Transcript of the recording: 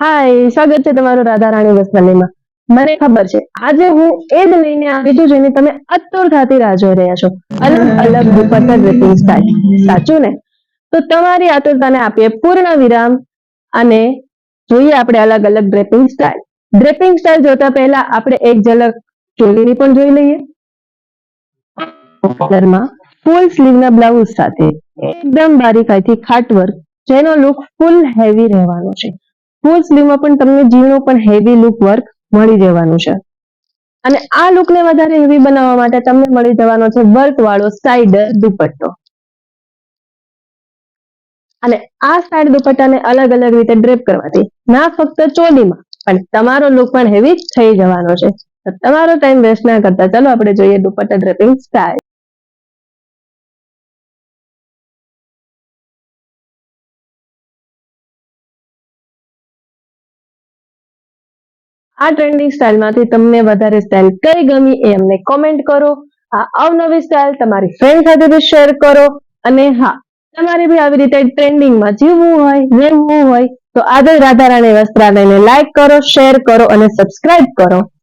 હાય, સ્વાગત છે તમારું રાધા રાણી વસ્ત્રાલયમાં. મને ખબર છે આજે હું એ જ લઈને આવી છું જેની તમે અત્તર ખાતી રાહ જોઈ રહ્યા છો. અલગ અલગ દુપટ્ટા ડ્રેપિંગ સ્ટાઇલ. સાચું ને? તો તમારી આતુરતાને આપીએ પૂર્ણ વિરામ અને જોઈએ આપણે અલગ અલગ ડ્રેપિંગ સ્ટાઇલ. ડ્રેપિંગ સ્ટાઇલ જોતા પહેલા આપણે એક ઝલક ચોલીની પણ જોઈ લઈએ. કલરમાં ફૂલ સ્લીવના બ્લાઉઝ સાથે એકદમ બારીકાઈથી ખાટવર્ક જેનો લુક ફૂલ હેવી રહેવાનો છે. ફૂલ સ્લીવમાં પણ તમને ઝીણું પણ હેવી લુક વર્ક મળી જવાનું છે. અને આ લુકને વધારે હેવી બનાવવા માટે તમને મળી જવાનો છે વર્ક વાળો સાઇડર દુપટ્ટો. અને આ સાઇડ દુપટ્ટાને અલગ અલગ રીતે ડ્રેપ કરવાથી ના ફક્ત ચોલીમાં પણ તમારો લુક પણ હેવી થઈ જવાનો છે. તો તમારો ટાઈમ વેસ્ટ ના કરતા ચાલો આપણે જોઈએ દુપટ્ટા ડ્રેપિંગ સ્ટાઇલ. આ ટ્રેન્ડિંગ સ્ટાઇલમાંથી તમને વધારે સ્ટાઇલ કઈ ગમી એ અમને કોમેન્ટ કરો. આ અવનવી સ્ટાઇલ તમારી ફ્રેન્ડ સાથે બી શેર કરો. અને હા, તમારે બી આવી રીતે ટ્રેન્ડિંગમાં જીવવું હોય, રહેવું હોય તો આજે રાધા રાણી વસ્ત્રાલયને લાઈક કરો, શેર કરો અને સબસ્ક્રાઇબ કરો.